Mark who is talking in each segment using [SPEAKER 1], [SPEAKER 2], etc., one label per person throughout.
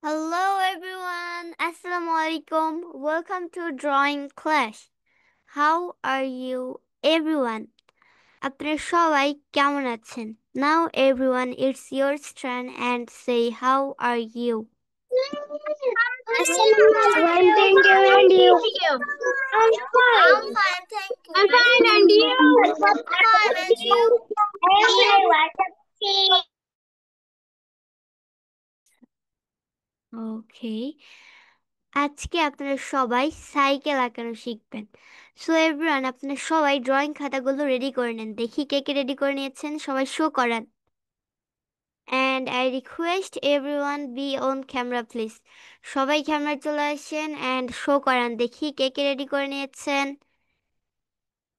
[SPEAKER 1] Hello everyone. Assalamu alaikum. Welcome to drawing class. How are you everyone? আপনারা সবাই কেমন আছেন? Now everyone it's your turn and say how are you?
[SPEAKER 2] Fine, thank you, and you? I'm
[SPEAKER 1] I'm
[SPEAKER 2] fine.
[SPEAKER 1] fine, thank you.
[SPEAKER 2] I'm
[SPEAKER 1] And
[SPEAKER 2] fine,
[SPEAKER 1] you?
[SPEAKER 2] and you?
[SPEAKER 1] Fine, and you? Okay. আজকে আপনারা সবাই cycle আঁকানো শিখবেন। So everyone আপনারা সবাই drawing খাতাগুলো ready করে নেন। দেখি কে কে ready করে নিয়েছেন, সবাই শো করান। And I request everyone be on camera please. সবাই ক্যামেরায় চলে আসেন and শো করান। দেখি কে কে রেডি করে নিয়েছেন।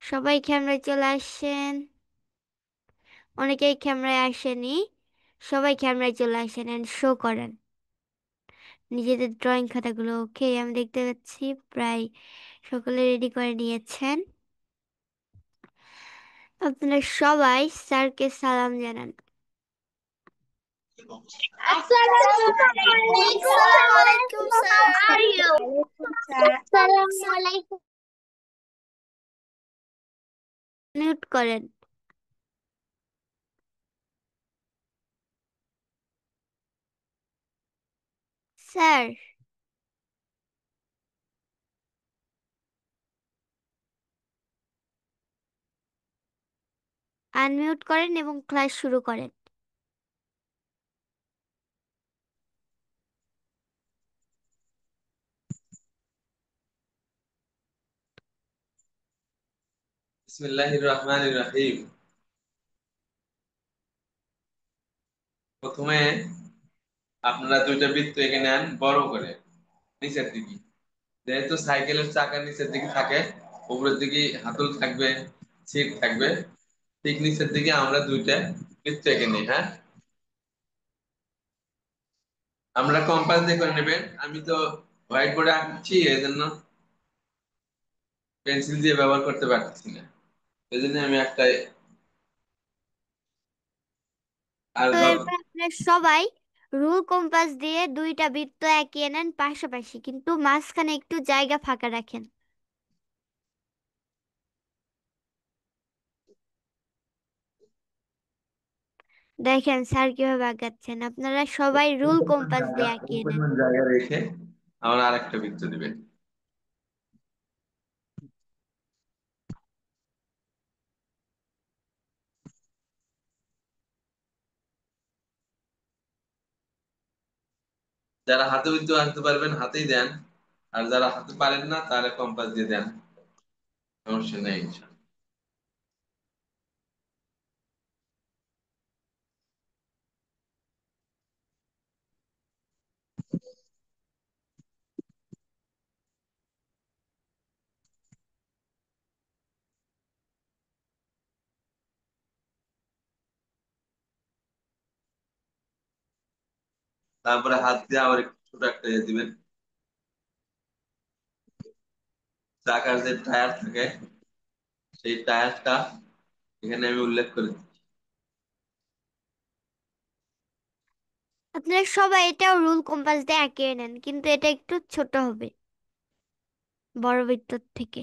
[SPEAKER 1] সবাই ক্যামেরায় চলে আসেন। অনেকেই ক্যামেরায় আসেনি। সবাই ক্যামেরায় চলে আসেন and শো করান নিজেদের ড্রয়িং খাতাগুলো। ওকে, আমি দেখতে পাচ্ছি প্রায় সকলে রেডি করে নিয়েছেন। আপনারা সবাই স্যারকে সালাম জানান। আসসালামু আলাইকুম sir.
[SPEAKER 2] How are you? Assalamualaikum.
[SPEAKER 1] Mute করেন। স্যার আনমিউট করেন এবং ক্লাস শুরু করেন।
[SPEAKER 3] বিসমিল্লাহির রহমানির রহিম। প্রথমে আপনারা দুইটা বৃত্ত এঁকে নেন বড় করে নিচের দিকে। যেহেতু সাইকেলের চাকার নিচের দিকে থাকে, উপরের দিকে হাতল থাকবে, সিট থাকবে, ঠিক নিচের দিকে আমরা দুইটা বৃত্ত এঁকে নিই। হ্যাঁ, আমরা কম্পাস দিয়ে করে নেবেন। আমি তো হোয়াইট বোর্ডে আঁকছি, এই জন্য পেন্সিল দিয়ে ব্যবহার করতে পারতেছি না। এই জন্য আমি একটা আর
[SPEAKER 1] তো এরপর আপনারা সবাই রুল কম্পাস দিয়ে দুইটা বৃত্ত এঁকিয়ে নেন পাশাপাশি, কিন্তু মাঝখানে একটু জায়গা ফাঁকা রাখেন। দেখেন স্যার কিভাবে আঁকাচ্ছেন। আপনারা সবাই রুল কম্পাস দিয়ে এঁকিয়ে নেন।
[SPEAKER 3] পরিমাণ জায়গা রেখে আমরা আরেকটা বৃত্ত দিবেন। যারা হাতে বৃত্ত আঁকতে পারবেন হাতেই দেন, আর যারা হাতে পারেন না তাহলে কম্পাস দিয়ে দেন, সমস্যা নেই। তারপরে হাত দিয়ে আবার একটু ছোট একটা ইয়ে দিবেন। চাকার যে টায়ার থাকে সেই টায়ারটা এখানে আমি উল্লেখ করে দিই।
[SPEAKER 1] আপনারা সবাই এটাও রুল কম্পাস দিয়ে এঁকিয়ে নেন, কিন্তু এটা একটু ছোট হবে বড় বৃত্তর থেকে।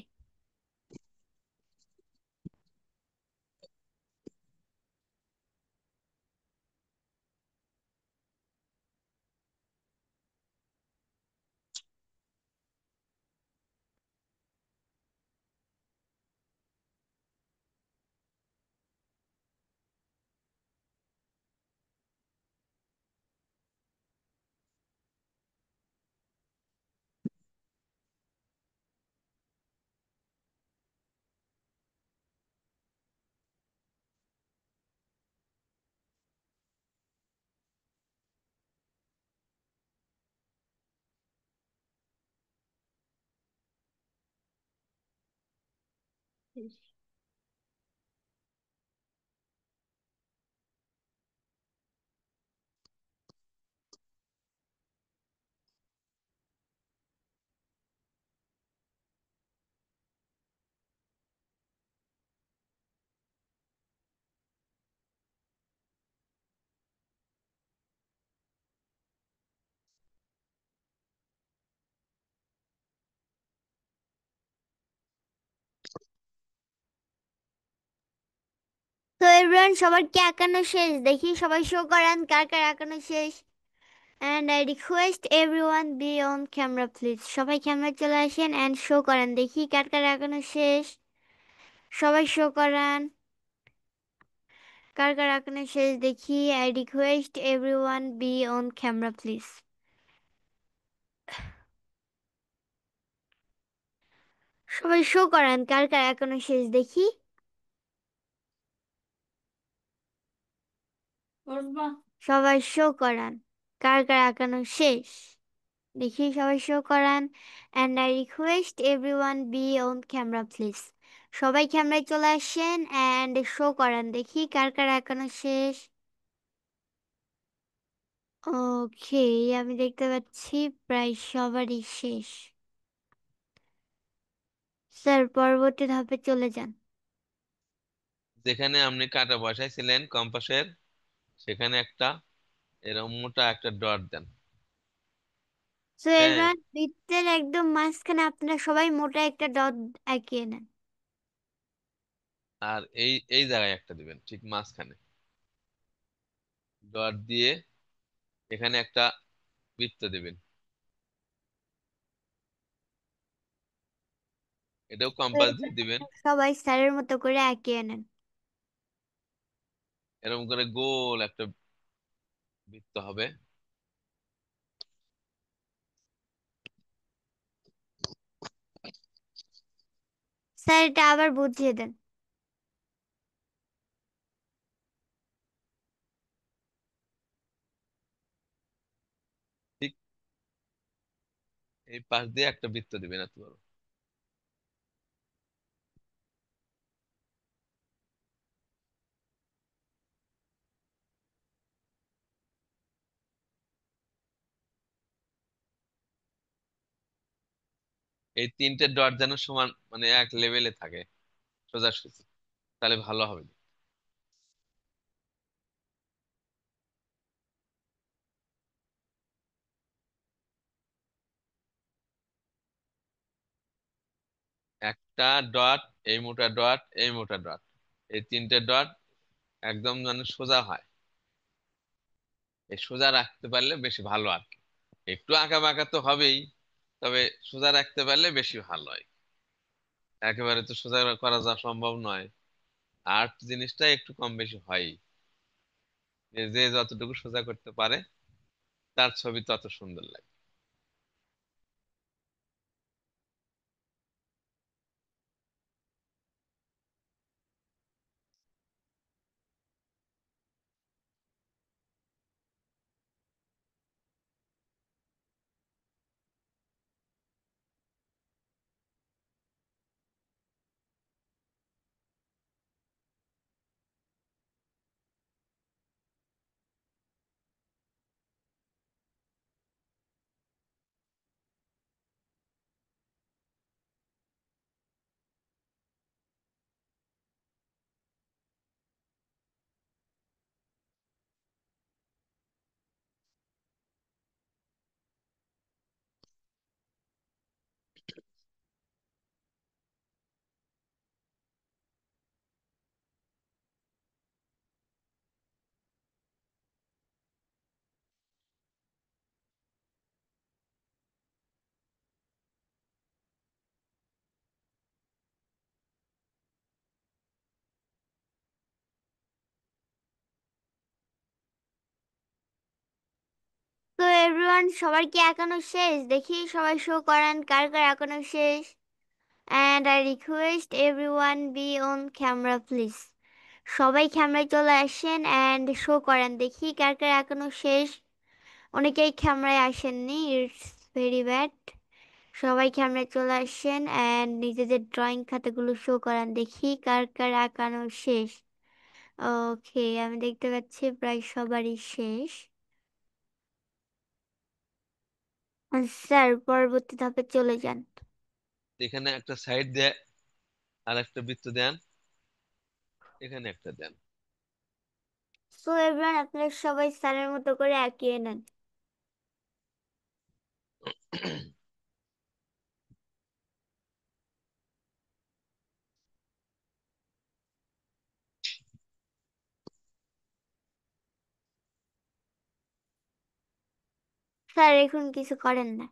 [SPEAKER 1] তো এভরিওয়ান, সবার কি আঁকানো শেষ? দেখি সবাই শো করান কার কার আঁকানো শেষ। And I request everyone be on camera please. সবাই ক্যামেরা চলে আসেন অ্যান্ড শো করান, দেখি কার কার আঁকানো শেষ। সবাই শো করান কার কার আঁকানো শেষ, দেখি। I request everyone be on camera please. সবাই শো করান কার কার আঁকানো শেষ, দেখি। সবাই শো করান কার কার আঁকানো শেষ, দেখি। সবাই শো করান। And I request everyone be on camera please. সবাই ক্যামেরায় চলে আসেন অ্যান্ড শো করান, দেখি কার কার আঁকানো শেষ। ওকে, আমি দেখতে পাচ্ছি প্রায় সবারই শেষ। স্যার, পরবর্তী ধাপে চলে যান।
[SPEAKER 4] যেখানে আপনি কাটা বসাইছিলেন কম্পাসের, সেখানে একটা এরকম মোটা একটা ডট দেন।
[SPEAKER 1] সো
[SPEAKER 4] হ্যাঁ,
[SPEAKER 1] এবার বৃত্তের একদম মাঝখানে আপনারা সবাই মোটা একটা ডট আঁকিয়ে নেন।
[SPEAKER 4] আর এই এই জায়গায় একটা দিবেন ঠিক মাঝখানে ডট দিয়ে, এখানে একটা বৃত্ত দিবেন। এটাও
[SPEAKER 1] তো
[SPEAKER 4] কম্পাস
[SPEAKER 1] এবার
[SPEAKER 4] দিয়ে দিবেন।
[SPEAKER 1] আপনারা সবাই স্যারের মতো করে আঁকিয়ে নেন।
[SPEAKER 4] এরকম করে গোল একটা বৃত্ত হবে।
[SPEAKER 1] স্যার, এটা আবার বুঝিয়ে দেন।
[SPEAKER 4] ঠিক এই পাশ দিয়ে একটা বৃত্ত দিবেন এত বড়। এই তিনটে ডট যেন সমান, মানে এক লেভেলে থাকে, সোজাসুজি, তাহলে ভালো হবে। একটা ডট, এই মোটা ডট, এই মোটা ডট, এই তিনটে ডট একদম মানে সোজা হয়। এই সোজা রাখতে পারলে বেশি ভালো আর কি। একটু আঁকা বাঁকা তো হবেই, তবে সোজা রাখতে পারলে বেশি ভালো হয়। একেবারে তো সোজা করা যা সম্ভব নয়। আর্ট জিনিসটা একটু কম বেশি হয়। যে যে যতটুকু সোজা করতে পারে তার ছবি তত সুন্দর লাগে।
[SPEAKER 1] তো এভরিওয়ান, সবার কি এখনো শেষ? দেখি সবাই শো করান কার কার এখনো শেষ। And I request everyone be on camera please. সবাই ক্যামেরায় চলে আসেন অ্যান্ড শো করান, দেখি কার কার এখনো শেষ। অনেকেই ক্যামেরায় আসেননি, ইটস ভেরি ব্যাড। সবাই ক্যামেরায় চলে আসেন অ্যান্ড নিজেদের ড্রয়িং খাতাগুলো শো করান, দেখি কার কার আঁকানো শেষ। ওকে, আমি দেখতে পাচ্ছি প্রায় সবারই শেষ। স্যার, পরবর্তী ধাপে চলে যান।
[SPEAKER 4] এখানে একটা সাইড দিয়ে আর একটা বৃত্ত দেন, এখানে একটা দেন।
[SPEAKER 1] সো এভরিওয়ান, আপনারা সবাই স্যারের মতো করে আঁকিয়ে নেন। স্যার এখন কিছু করেন না।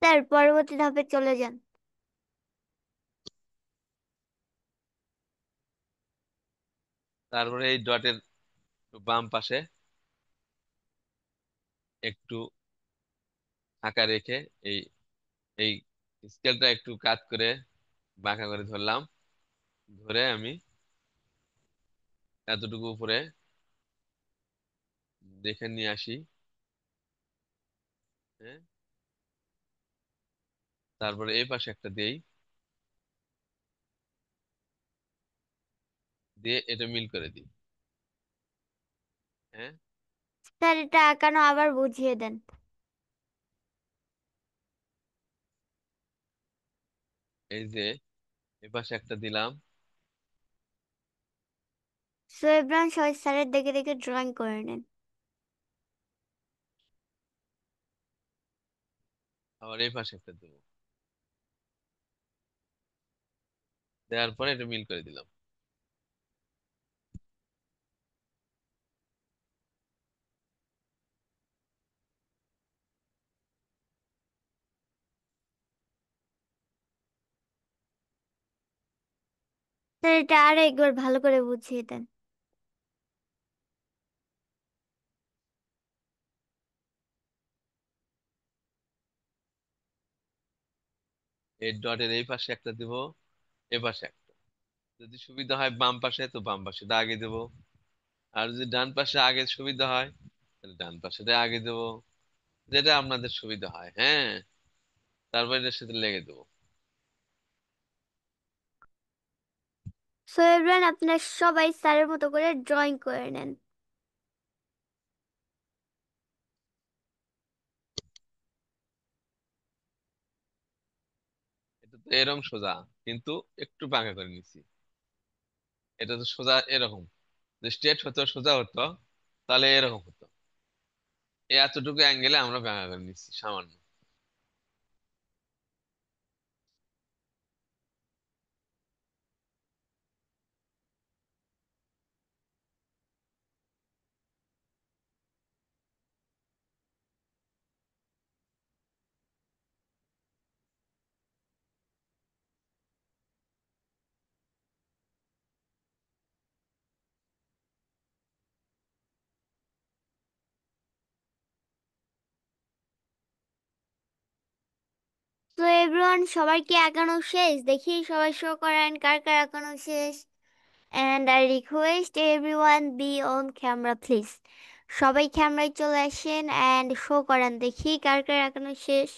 [SPEAKER 1] স্যার পরবর্তী ধাপে চলে যান।
[SPEAKER 4] তারপরে এই ডটের বাম পাশে একটু ফাঁকা রেখে এই এই স্কেলটা একটু কাত করে বাঁকা করে ধরলাম। ধরে আমি এতটুকু উপরে দেখে নিয়ে আসি। হ্যাঁ, তারপরে এই পাশে একটা দেই, দিয়ে এটা মিল করে দিই। হ্যাঁ,
[SPEAKER 1] স্যার এটা আঁকানো আবার বুঝিয়ে দেন।
[SPEAKER 4] এই যে এই পাশে একটা দিলাম।
[SPEAKER 1] সো এভরিওয়ান সবাই স্যারের দেখে দেখে ড্রয়িং করে নেন।
[SPEAKER 4] আবার এই পাশে একটা দেবো, দেওয়ার পরে এটা মিল করে দিলাম।
[SPEAKER 1] স্যার এটা আরো একবার ভালো করে বুঝিয়ে দেন।
[SPEAKER 4] এই ডটের এই পাশে একটা দিব, এ পাশে একটা। যদি সুবিধা হয় বাম পাশে তো বাম পাশেটা আগে দেবো, আর যদি ডান পাশে আগে সুবিধা হয় তাহলে ডান পাশেটা আগে দেবো, যেটা আপনাদের সুবিধা হয়। হ্যাঁ, তারপর এটার সাথে লেগে দেবো।
[SPEAKER 1] সো এভরিওয়ান আপনারা সবাই স্যারের মতো করে ড্রয়িং করে নেন।
[SPEAKER 4] এটা তো এরকম সোজা, কিন্তু একটু বাঁকা করে নিচ্ছি। এটা তো সোজা এরকম, স্ট্রেট হতো সোজা হতো তাহলে এরকম হতো। এই এতটুকু অ্যাঙ্গেলে আমরা বাঁকা করে নিচ্ছি সামান্য।
[SPEAKER 1] তো এভরিওয়ান সবার কি আঁকানো শেষ? দেখি সবাই শো করেন কার কার আঁকানো শেষ। And I request everyone be on camera please. সবাই ক্যামেরায় চলে আসেন and শো করেন দেখি কার কার আঁকানো শেষ।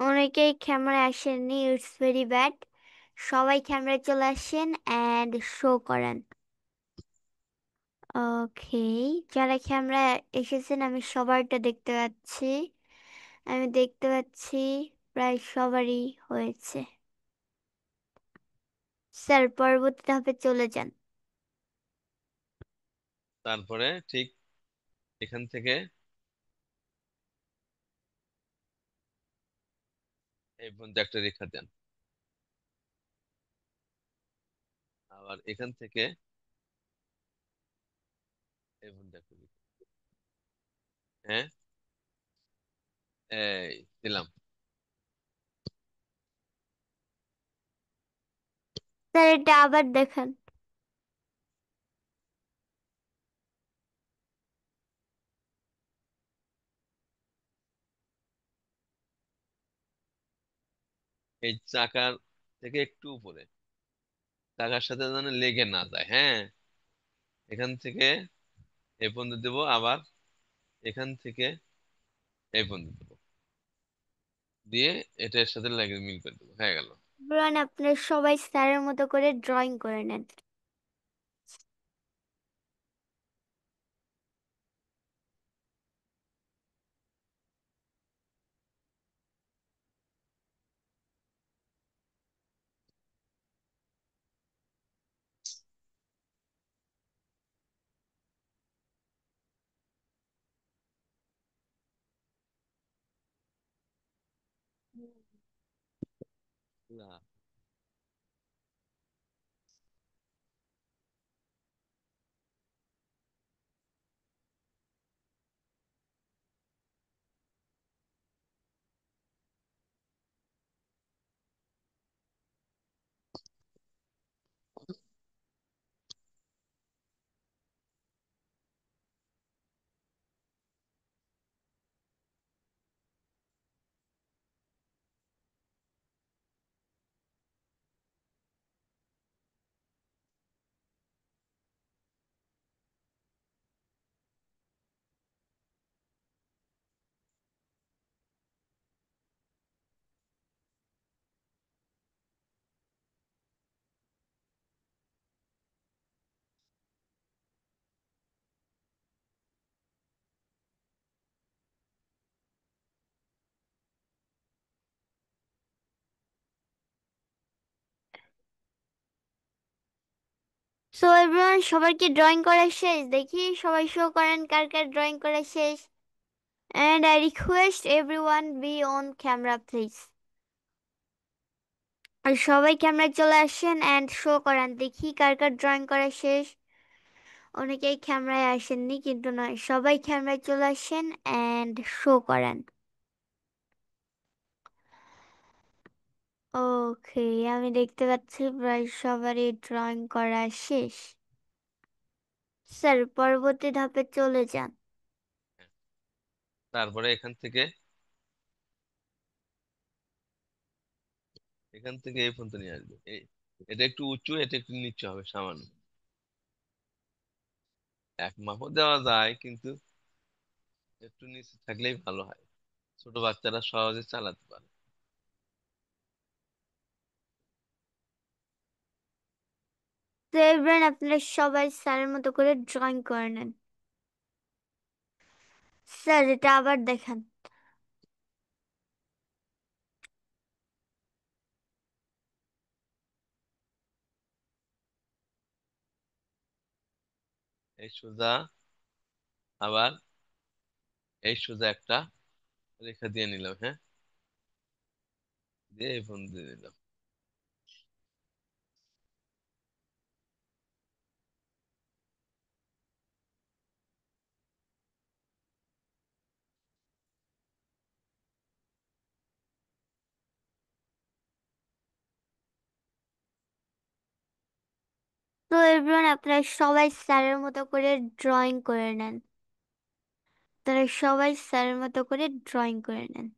[SPEAKER 1] অনেকেই ক্যামেরায় আসেননি, ইটস ভেরি ব্যাড। সবাই ক্যামেরায় চলে আসেন and শো করেন। ওকে, যারা ক্যামেরায় এসেছেন আমি সবারটা দেখতে পাচ্ছি। আমি দেখতে পাচ্ছি প্রায় সবারই হয়েছে। স্যার পরবর্তী ধাপে চলে যান।
[SPEAKER 4] তারপরে ঠিক এখান থেকে এই পর্যন্ত একটা রেখা দেন। আবার এখান থেকে এই পর্যন্ত একটা রেখা। হ্যাঁ, এই দিলাম।
[SPEAKER 1] স্যার এটা আবার দেখান।
[SPEAKER 4] এই চাকার থেকে একটু উপরে, চাকার সাথে যেন লেগে না যায়। হ্যাঁ, এখান থেকে এই পর্যন্ত দেবো, আবার এখান থেকে এই পর্যন্ত দেবো, দিয়ে এটার সাথে লাগিয়ে মিল করে দেবো, হয়ে গেল।
[SPEAKER 1] এভরিওয়ান, আপনারা সবাই স্যারের মতো করে ড্রয়িং করে নেন।
[SPEAKER 4] না,
[SPEAKER 1] সো এভরিওয়ান, সবার কি ড্রয়িং করা শেষ? দেখি সবাই শো করেন কার কার ড্রয়িং করা শেষ। And I request everyone be on camera please. আর সবাই ক্যামেরায় চলে আসেন এন্ড শো করান, দেখি কার কার ড্রয়িং করা শেষ। অনেকেই ক্যামেরায় আসেননি, কিন্তু নয়, সবাই ক্যামেরায় চলে আসেন এন্ড শো করান। ওকে, আমি দেখতে পাচ্ছি প্রায় সবারই ড্রয়িং করা শেষ। স্যার, পরবর্তী ধাপে চলে যান।
[SPEAKER 4] তারপরে এখান থেকে, এখান থেকে এই পর্যন্ত নিয়ে আসবে। এটা একটু উঁচু, এটা একটু নিচু হবে সামান্য। এক মাপও দেওয়া যায়, কিন্তু একটু নিচে থাকলেই ভালো হয়, ছোট বাচ্চারা সহজে চালাতে পারে।
[SPEAKER 1] তো এবার আপনারা সবাই স্যারের মতো করে ড্রয়িং করে নেন। স্যার, এটা আবার দেখান।
[SPEAKER 4] এই সোজা, আবার এই সোজা একটা রেখা দিয়ে নিলাম। হ্যাঁ, দিয়ে এই পর্যন্ত দিয়ে দিলাম।
[SPEAKER 1] তো এভরিওয়ান, আপনারা সবাই স্যারের মতো করে ড্রয়িং করে নেন। তারা সবাই স্যারের মতো করে ড্রয়িং করে নেন।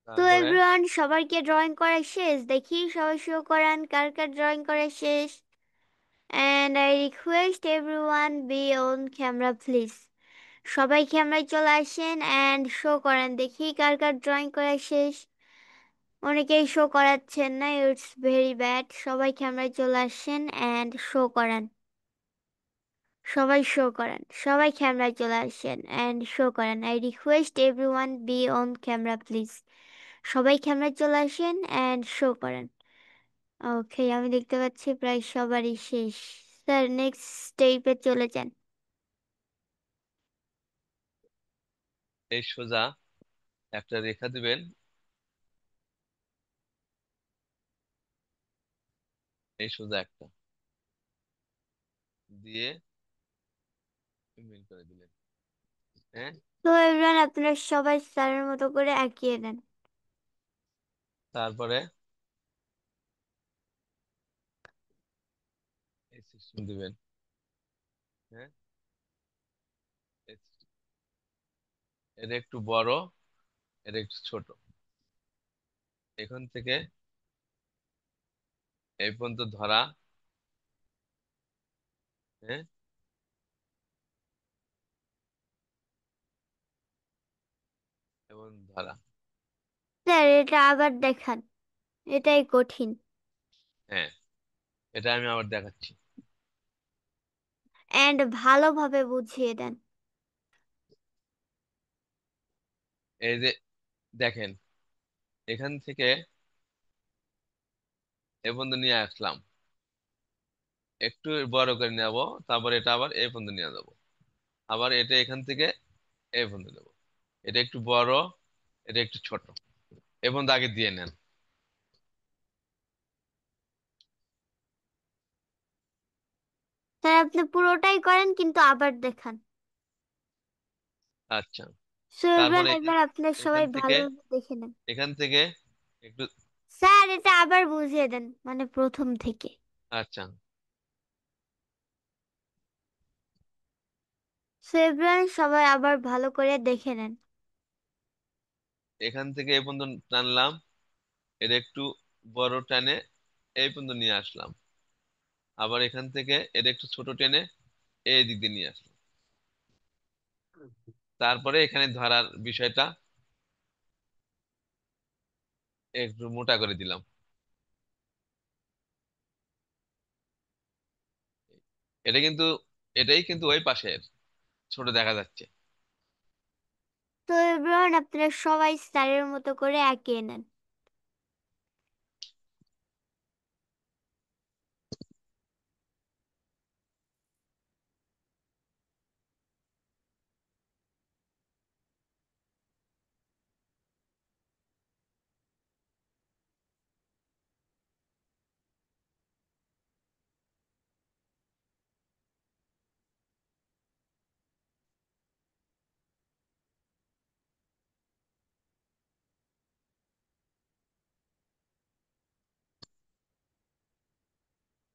[SPEAKER 1] তো
[SPEAKER 4] তারপরে
[SPEAKER 1] এভরিওয়ান, সবার কি ড্রয়িং করা শেষ? দেখি সবাই শো করান কার কার ড্রয়িং করা শেষ। And I request everyone be on camera please. সবাই ক্যামেরায় চলে আসেন এন্ড শো করেন, দেখি কার কার ড্রয়িং করা শেষ। অনেকেই শো করাচ্ছেন না, ইটস ভেরি ব্যাড। সবাই ক্যামেরায় চলে আসেন এন্ড শো করান। সবাই শো করান, সবাই ক্যামেরায় চলে আসেন এন্ড শো করান। I request everyone be on camera please. সবাই ক্যামেরায় চলে আসেন এন্ড শো করেন। ওকে, আমি দেখতে পাচ্ছি প্রায় সবারই শেষ। স্যার নেক্সট স্টেপে চলে যান।
[SPEAKER 4] এই সোজা একটা রেখা দিবেন, এই সোজা একটা দিয়ে মিল করে দিলেন। হ্যাঁ,
[SPEAKER 1] তো এভরিওয়ান আপনারা সবাই স্যারের মতো করে এগিয়ে নেন।
[SPEAKER 4] তারপরে এই সিস্টেম দিবেন। হ্যাঁ, এই system। এটা একটু বড়, এটা একটু ছোট। এখান থেকে এই পর্যন্ত ধরা। হ্যাঁ, এবং ধরা।
[SPEAKER 1] স্যার এটা আবার দেখান, এটাই কঠিন।
[SPEAKER 4] হ্যাঁ, এটা আমি আবার দেখাচ্ছি।
[SPEAKER 1] এন্ড ভালোভাবে বুঝিয়ে দেন।
[SPEAKER 4] এই যে দেখেন, এখান থেকে এ পর্যন্ত নিয়ে আসলাম, একটু বড় করে নেব, তারপর এটা আবার এই পর্যন্ত নিয়ে যাবো, আবার এটা এখান থেকে এই পর্যন্ত দেবো। এটা একটু বড়, এটা একটু ছোট, এ পর্যন্ত আগে দিয়ে নেন।
[SPEAKER 1] স্যার আপনি পুরোটাই করেন কিন্তু আবার দেখান।
[SPEAKER 4] আচ্ছা,
[SPEAKER 1] সো
[SPEAKER 4] তারপর
[SPEAKER 1] এভরিওয়ান
[SPEAKER 4] এখান
[SPEAKER 1] এবার আপনারা
[SPEAKER 4] এখান
[SPEAKER 1] সবাই
[SPEAKER 4] থেকে
[SPEAKER 1] ভালোভাবে দেখে নেন।
[SPEAKER 4] এখান থেকে একটু।
[SPEAKER 1] স্যার এটা আবার বুঝিয়ে দেন, মানে প্রথম থেকে।
[SPEAKER 4] আচ্ছা,
[SPEAKER 1] সো এভরিওয়ান সবাই আবার ভালো করে দেখে নেন।
[SPEAKER 4] এখান থেকে এই পর্যন্ত টানলাম, এটা একটু বড় টানে এই পর্যন্ত নিয়ে আসলাম, আবার এখান থেকে এটা একটু ছোট টেনে এই দিক দিয়ে নিয়ে আসলাম। তারপরে এখানে ধরার বিষয়টা একটু মোটা করে দিলাম। এটা কিন্তু, এটাই কিন্তু ওই পাশের, ছোট দেখা যাচ্ছে।
[SPEAKER 1] তো এভরিওয়ান আপনারা সবাই স্যারের মতো করে এগিয়ে নেন।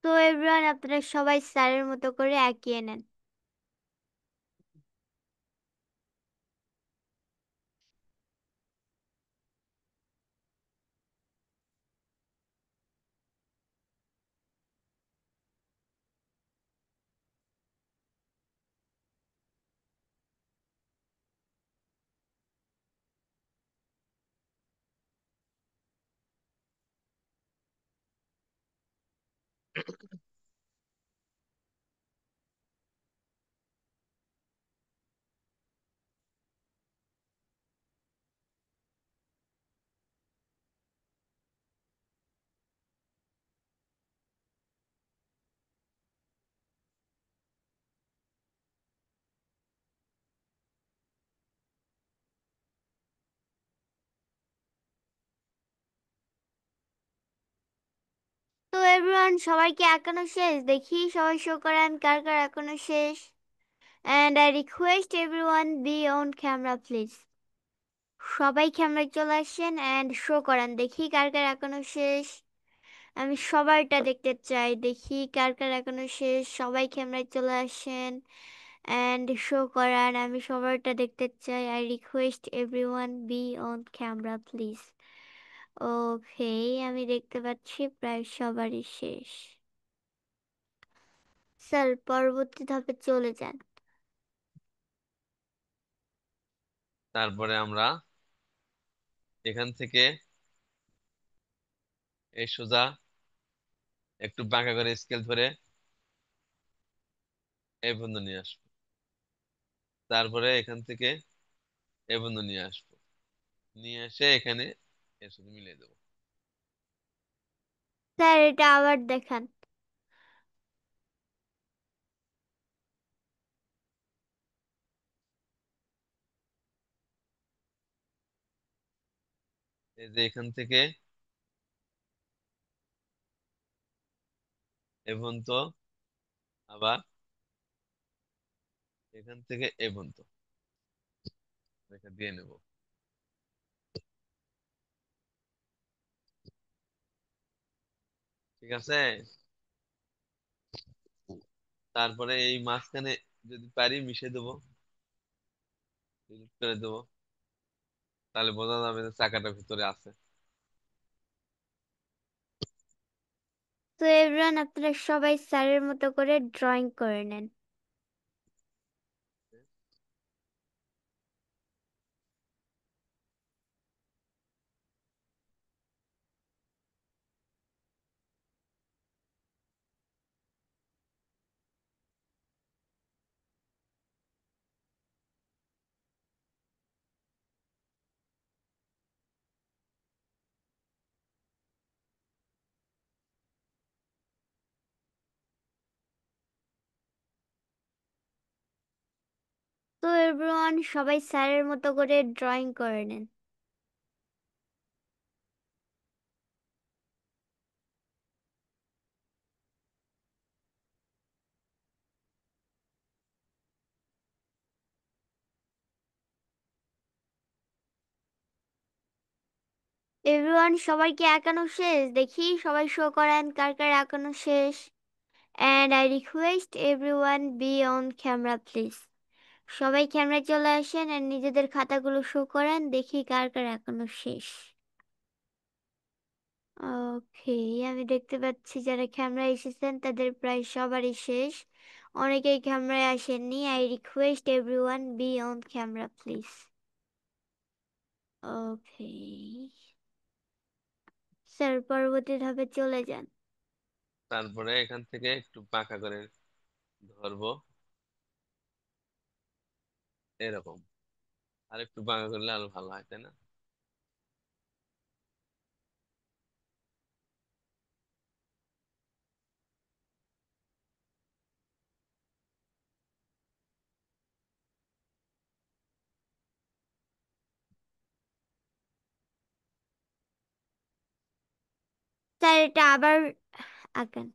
[SPEAKER 1] তো এভরিওয়ান আপনারা সবাই স্যারের মতো করে এগিয়ে নেন। তো এভরিওয়ান সবাইকে একানো শেষ, দেখি সবাই শো করেন কার কার এখনো শেষ। And I request everyone be on camera please. সবাই ক্যামেরায় চলে আসেন এন্ড শো করান, দেখি কার কার এখনো শেষ। আমি সবারটা দেখতে চাই, দেখি কার কার এখনো শেষ। সবাই ক্যামেরায় চলে আসেন এন্ড শো করান, আমি সবারটা দেখতে চাই। I request everyone be on camera please. Okay, আমি দেখতে পাচ্ছি প্রায় সবারই শেষ। স্যার পরবর্তী ধাপে চলে যান।
[SPEAKER 4] তারপরে আমরা এখান থেকে এই সোজা একটু বাঁকা করে স্কেল ধরে এই পর্যন্ত নিয়ে আসবো, তারপরে এখান থেকে এই পর্যন্ত নিয়ে আসবো, নিয়ে এসে এখানে এর সাথে মিলিয়ে দেবো।
[SPEAKER 1] স্যার এটা আবার দেখান।
[SPEAKER 4] এই যে এখান থেকে এ পর্যন্ত, আবার এখান থেকে এ পর্যন্ত রেখা দিয়ে নেব। ঠিক আছে। তারপরে এই মাঝখানে যদি পারি মিশে দেবো, ডিলিট করে দেবো, তাহলে বোঝা যাবে যে চাকাটা ভিতরে আছে।
[SPEAKER 1] তো এভরিওয়ান, আপনারা সবাই স্যারের মতো করে ড্রয়িং করে নেন। তো এভরিওয়ান, সবাই স্যারের মতো করে ড্রয়িং করে নেন। এভরিওয়ান, সবার কি একানো শেষ? দেখি সবাই শো করেন কার কার একানো শেষ। And I request everyone be on camera please. সবাই ক্যামেরায় চলে আসেন আর নিজেদের খাতাগুলো শো করেন, দেখি কার কার এখনো শেষ। ওকে, আমি দেখতে পাচ্ছি যারা ক্যামেরায় এসেছেন তাদের প্রায় সবারই শেষ। অনেকেই ক্যামেরায় আসেননি। I request everyone be on camera please. Okay sir, পরবর্তী ধাপে চলে যান।
[SPEAKER 4] তারপরে এখান থেকে একটু পাকা করে ধরবো, এরকম। আর একটু বাঁকা করলে আরো ভালো হয়, তাই না?
[SPEAKER 1] স্যার, এটা আবার আঁকেন।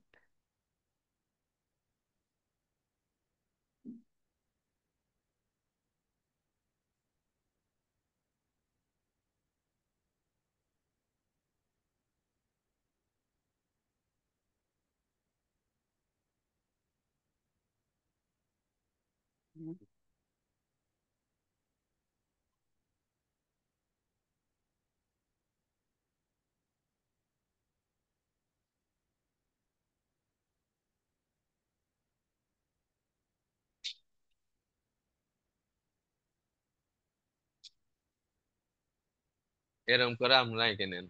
[SPEAKER 4] এরকম করে আমরা এঁকে নেন।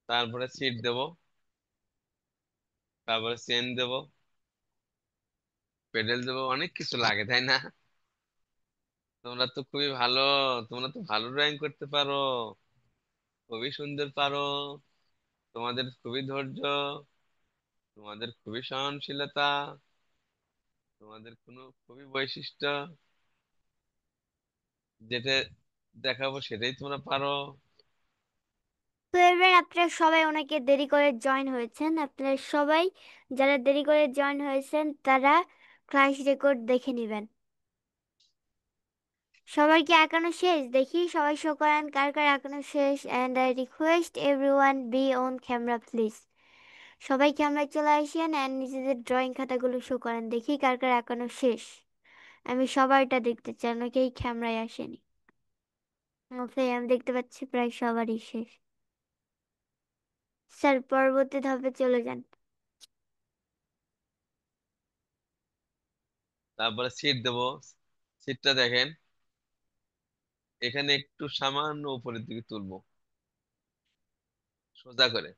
[SPEAKER 4] তারপরে সিট দেব, তারপরে চেন দেব, পেডেল দেব, অনেক কিছু লাগে, তাই না? তোমরা তো খুবই ভালো, তোমরা তো ভালো ড্রয়িং করতে পারো, খুবই সুন্দর পারো, তোমাদের খুবই ধৈর্য, তোমাদের খুবই সহনশীলতা, তোমাদের কোনো খুবই বৈশিষ্ট্য, যেটা দেখাবো সেটাই তোমরা পারো।
[SPEAKER 1] তো এবার আপনারা সবাই অনেকে দেরি করে জয়েন হয়েছেন। আপনারা সবাই যারা দেরি করে জয়েন হয়েছেন তারা ক্লাস রেকর্ড দেখে নেবেন। সবার কি একানো শেষ? দেখি সবাই শো করেন কার কার একানো শেষ। And I request everyone be on camera please. সবাই ক্যামেরায় চলে আসেন অ্যান্ড নিজেদের ড্রয়িং খাতাগুলো শো করেন, দেখি কার কার একানো শেষ। আমি সবারটা দেখতে চাই, অনেকেই ক্যামেরায় আসেনি। ওকে, আমি দেখতে পাচ্ছি প্রায় সবারই শেষ। স্যার, পরবর্তী ধাপে চলে যান।
[SPEAKER 4] তারপরে সিট দেব, সিটটা দেখেন এখানে একটু সামান্য উপরের দিকে তুলবো, সোজা করে।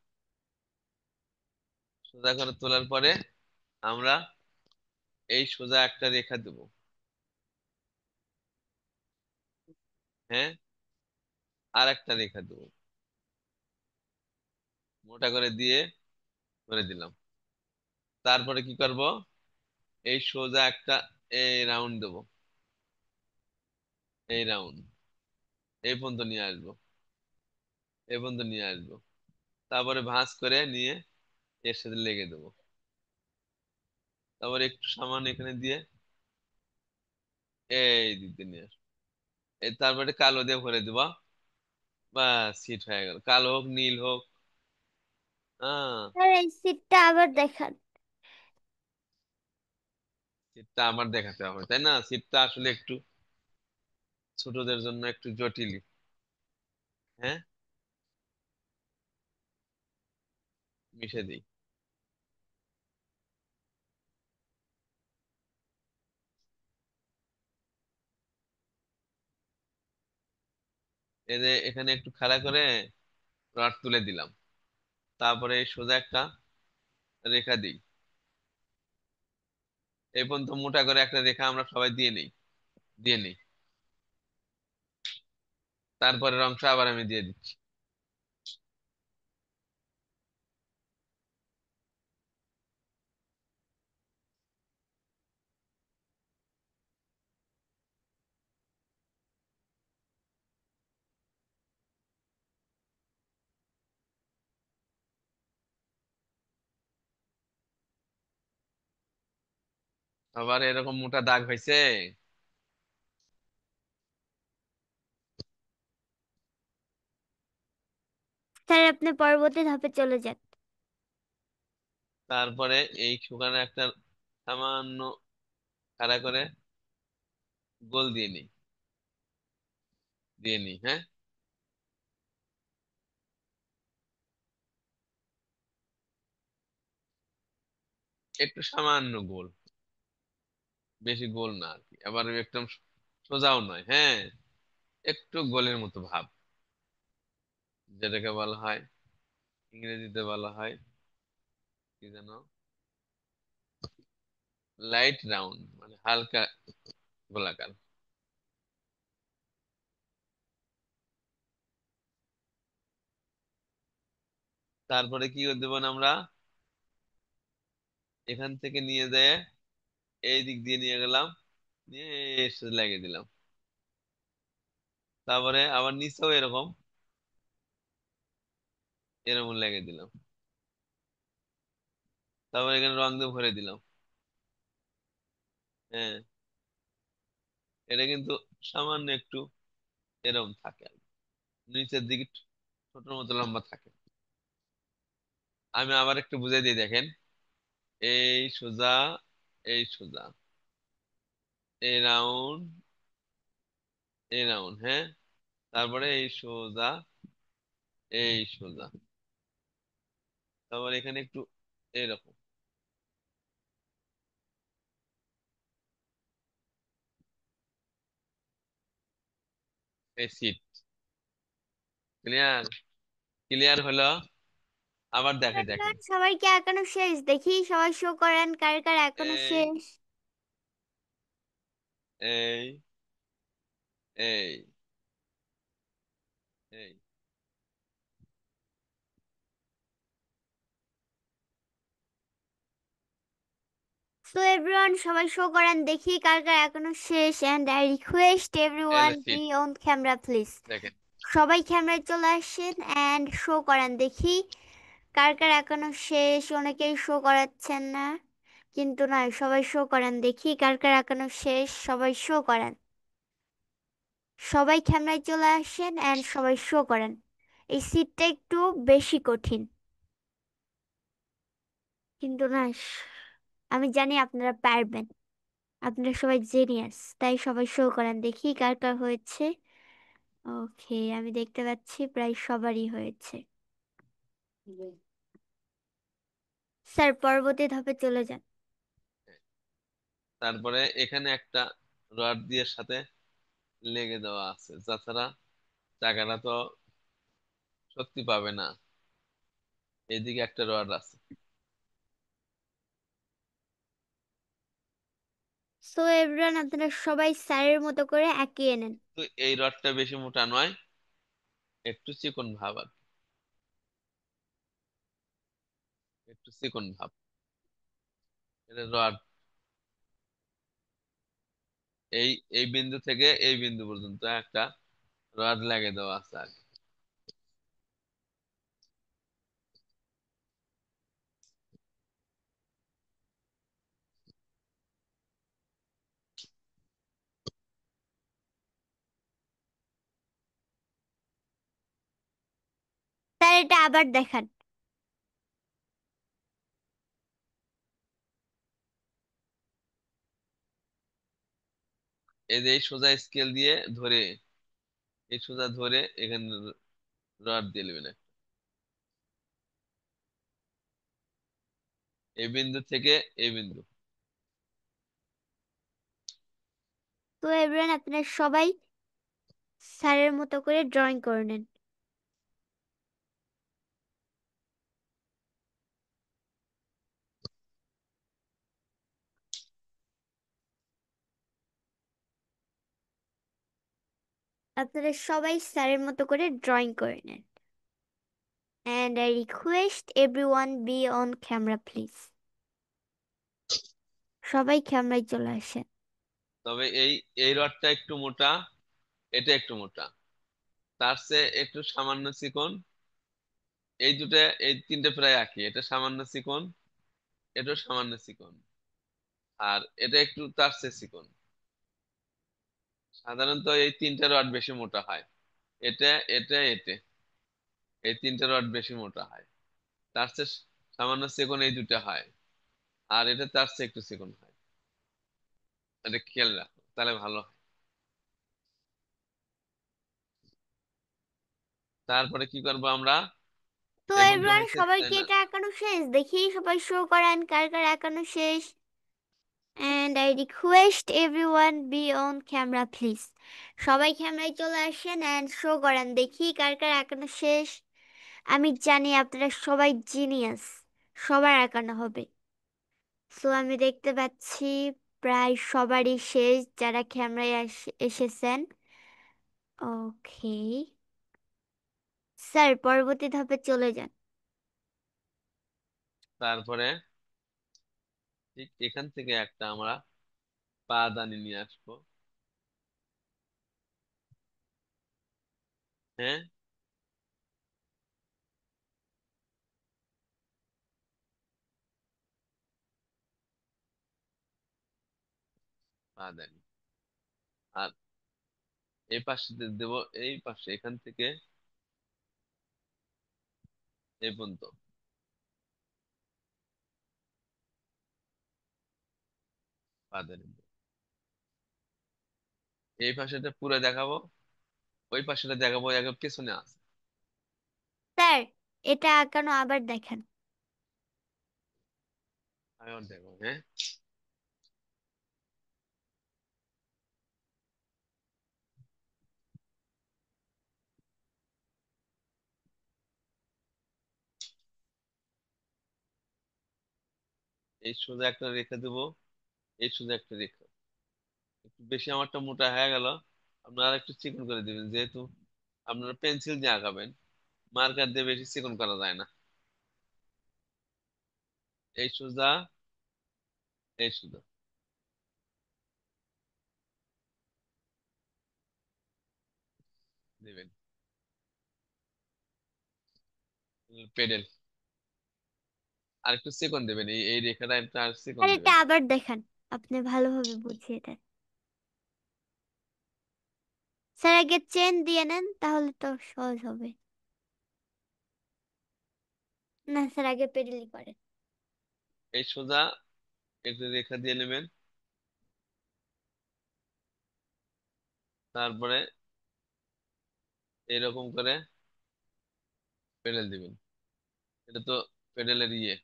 [SPEAKER 4] সোজা করে তোলার পরে আমরা এই সোজা একটা রেখা দেব, হ্যাঁ, আর একটা রেখা দেব, মোটা করে দিয়ে করে দিলাম। তারপরে কি করব, এই সোজা একটা এই রাউন্ড দেবো, এই রাউন্ড এই পর্যন্ত নিয়ে আসবো, এই পর্যন্ত নিয়ে আসবো। তারপরে ভাঁজ করে নিয়ে এর সাথে লেগে দেবো। তারপরে একটু সামান্য এখানে দিয়ে এই দিতে নিয়ে আসবো। তারপরে কালো দিয়ে ভরে দিব, বা সিট হয়ে গেল, কালো হোক নীল হোক। হ্যাঁ,
[SPEAKER 1] স্যার এই সিটটা আবার দেখান।
[SPEAKER 4] সিটটা আমার দেখাতে হবে তাই না? সিটটা আসলে একটু ছোটদের জন্য একটু জটিল। হ্যাঁ, মিশে দিই। এই যে এখানে একটু খাড়া করে রড তুলে দিলাম। তারপরে এই সোজা একটা রেখা দিই, এই পর্যন্ত মোটা করে একটা রেখা আমরা সবাই দিয়ে নিই। তারপরের অংশ আবার আমি দিয়ে দিচ্ছি। আবার এরকম মোটা দাগ হয়েছে।
[SPEAKER 1] স্যার আপনি পরবর্তী ধাপে চলে যান।
[SPEAKER 4] তারপরে এই শুকানো একটা সামান্য খাড়া করে গোল দিয়ে নিই। হ্যাঁ, একটু সামান্য গোল, বেশি গোল না আর কি, আবার একদম সোজাও নয়। হ্যাঁ, একটু গোলের মতো ভাব, যেটাকে বলা হয়, ইংরেজিতে বলা হয় কি যেন, লাইট রাউন্ড, মানে হালকা গোলাকার। তারপরে কি করে দেবো না আমরা, এখান থেকে নিয়ে যেয়ে এই দিক দিয়ে নিয়ে গেলাম, নিয়ে এর সাথে লাগিয়ে দিলাম। তারপরে আবার নিচেও এরকম এরকম লাগিয়ে দিলাম। তারপরে এখানে রং দিয়ে ভরে দিলাম। হ্যাঁ, এটা কিন্তু সামান্য একটু এরকম থাকে আর কি। নিচের দিকে ছোট মতো লম্বা থাকে। আমি আবার একটু বুঝাই দিই, দেখেন, এই সোজা, এই সোজা, এই রাউন্ড, এই রাউন্ড। হ্যাঁ, তারপরে এই সোজা, এই সোজা, তারপরে এখানে একটু এরকম, এই সিট। ক্লিয়ার? ক্লিয়ার হলো? আবার দেখে দেখেন,
[SPEAKER 1] সবাইকে এখনো শেষ দেখি, সবাই শো করেন কার কার এখনো
[SPEAKER 4] এই
[SPEAKER 1] শেষ।
[SPEAKER 4] এই এই এই
[SPEAKER 1] সো এভরিওয়ান সবাই শো করেন দেখি কার কার এখনো শেষ, এন্ড আই রিকোয়েস্ট
[SPEAKER 4] এই
[SPEAKER 1] এভরিওয়ান
[SPEAKER 4] যে
[SPEAKER 1] be
[SPEAKER 4] seat,
[SPEAKER 1] on camera please.
[SPEAKER 4] দেখেন।
[SPEAKER 1] সবাই ক্যামেরায় চলে আসেন এন্ড শো করেন দেখি কার কার এখনো শেষ। অনেকেই শো করাচ্ছেন না, কিন্তু নয়, সবাই শো করেন দেখি কার কার এখনো শেষ, সবাই শো করেন। সবাই ক্যামেরায় চলে আসেন এন্ড সবাই শো করেন। এই সিটটা একটু বেশি কঠিন, কিন্তু না, আমি জানি আপনারা পারবেন। আপনারা সবাই জিনিয়াস, তাই সবাই শো করেন দেখি কার কার হয়েছে। ওকে, আমি দেখতে পাচ্ছি প্রায় সবারই হয়েছে। স্যার পরবর্তী ধাপে চলে যান।
[SPEAKER 4] তারপরে এখানে একটা রড দিয়ে সাথে লেগে দেওয়া আছে, তাছাড়া চাকাটা তো শক্তি পাবে না। এদিকে একটা রড আছে।
[SPEAKER 1] সো এভরিওয়ান আপনারা সবাই স্যারের মতো করে এগিয়ে নেন।
[SPEAKER 4] তো এই রডটা বেশি মোটা নয়, একটু চিকন ভাব আর কি। একটু চিকন ভাব। এটা রড, এই এই বিন্দু থেকে এই বিন্দু পর্যন্ত একটা রড লাগিয়ে দেওয়া আছে আর কি।
[SPEAKER 1] স্যার এটা আবার দেখান।
[SPEAKER 4] এই যে এই সোজা স্কেল দিয়ে ধরে, এই সোজা ধরে এখানে রড দিয়ে নেবেন এই বিন্দু থেকে এই বিন্দু।
[SPEAKER 1] তো এভরিওয়ান আপনারা সবাই স্যারের মতো করে ড্রয়িং করে নেন। আপনারা সবাই স্যারের মতো করে ড্রয়িং করে নেন। And I request everyone be on camera please. সবাই ক্যামেরায় চলে আসেন।
[SPEAKER 4] তবে এই এই রডটা একটু মোটা, এটা একটু মোটা, তার চেয়ে একটু সামান্য চিকন। এই দুটো, এই তিনটে প্রায় একই। এটা সামান্য চিকন, এটা সামান্য চিকন, আর এটা একটু তার চেয়ে চিকন। সাধারণত এই তিনটে রড বেশি মোটা হয়। এটা এটা এতে এই তিনটে রড বেশি মোটা হয়। তার চেয়ে সামান্য চিকন এই দুটো হয়, আর এটা তার চেয়ে একটু চিকন হয়। এটা খেয়াল রাখো, তাহলে ভালো হয়। তারপরে কি করবো আমরা?
[SPEAKER 1] তো
[SPEAKER 4] এখন তো
[SPEAKER 1] এভরিওয়ান
[SPEAKER 4] হয়েছে,
[SPEAKER 1] সবার
[SPEAKER 4] তাই
[SPEAKER 1] কি
[SPEAKER 4] না?
[SPEAKER 1] এটা একানো শেষ? দেখি সবাই শো করেন কার কার একানো শেষ। And I request everyone be on camera please. সবাই ক্যামেরায় চলে আসেন এন্ড শো করেন দেখি কার কার একানো শেষ। আমি জানি আপনারা সবাই জিনিয়াস, সবার একানো হবে। সো আমি দেখতে পাচ্ছি প্রায় সবারই শেষ যারা ক্যামেরায় এসেছেন। ওকে স্যার, পরবর্তী ধাপে চলে যান।
[SPEAKER 4] তারপরে ঠিক এখান থেকে একটা আমরা পাদানি নিয়ে আসবো। হ্যাঁ, পাদানি। আর এই পাশে দেব, এই পাশে এখান থেকে এই পর্যন্ত পাদানি দেব। এই পাশেটা পুরো দেখাবো, ওই পাশেটা দেখাবো একদম পেছনে আছে।
[SPEAKER 1] স্যার এটা আঁকানো আবার দেখান।
[SPEAKER 4] আমি আবার দেখবো, হ্যাঁ। এই সোজা একটা রেখা দেবো, এই সোজা একটা রেখা। একটু বেশি আমারটা মোটা হয়ে গেল, আপনারা একটু চিকন করে দিবেন, যেহেতু আপনারা পেন্সিল দিয়ে আঁকাবেন, মার্কার দিয়ে বেশি চিকন করা যায় না। এই সোজা, এই সোজা দিবেন। পেডেল আর একটু চিকন দেবেন, এই এই রেখাটা একটু আর চিকন
[SPEAKER 1] স্যার এটা
[SPEAKER 4] দিবেন।
[SPEAKER 1] আবার দেখান, আপনি ভালোভাবে বুঝিয়ে দেন। স্যার আগে চেন দিয়ে নেন তাহলে তো সহজ হবে। না স্যার আগে পেডেলই করেন।
[SPEAKER 4] এই সোজা একটু রেখা দিয়ে নেবেন, তারপরে এরকম করে পেডেল দিবেন। এটা তো পেডেলের ইয়ে।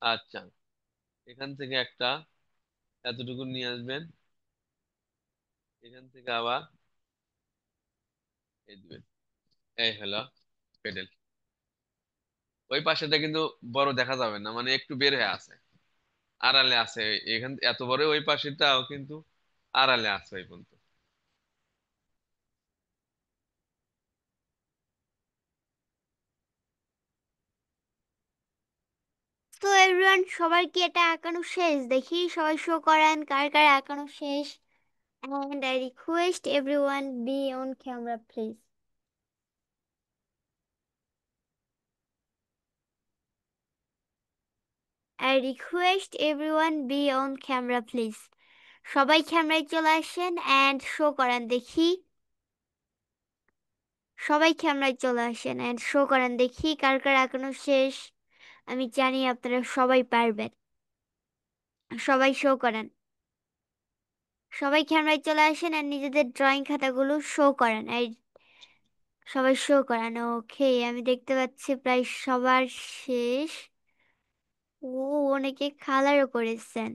[SPEAKER 4] আচ্ছা, এখান থেকে একটা এতটুকু নিয়ে আসবেন, এখান থেকে আবার এই দিবেন। এই হলো পেডেল। ওই পাশেটা কিন্তু বড় দেখা যাবে না, মানে একটু বের হয়ে আছে, আড়ালে আছে। এখান এত বড় ওই পাশেটাও কিন্তু আড়ালে আছে ওই পর্যন্ত।
[SPEAKER 1] তো এভরিওয়ান, সবার কি এটা আঁকানো শেষ? দেখি সবাই শো করেন কার কার আঁকানো শেষ। And I request everyone be on camera, please. I request everyone be on camera, please. সবাই ক্যামেরায় চলে আসেন and শো করেন দেখি। সবাই ক্যামেরায় চলে আসেন and শো করেন দেখি কার কার আঁকানো শেষ। আমি জানি আপনারা সবাই পারবেন। সবাই শো করেন। সবাই ক্যামেরায় চলে আসেন আর নিজেদের ড্রয়িং খাতাগুলো শো করেন। সবাই শো করেন। ওকে, আমি দেখতে পাচ্ছি প্রায় সবার শেষ। ও, অনেকে কালারও করেছেন।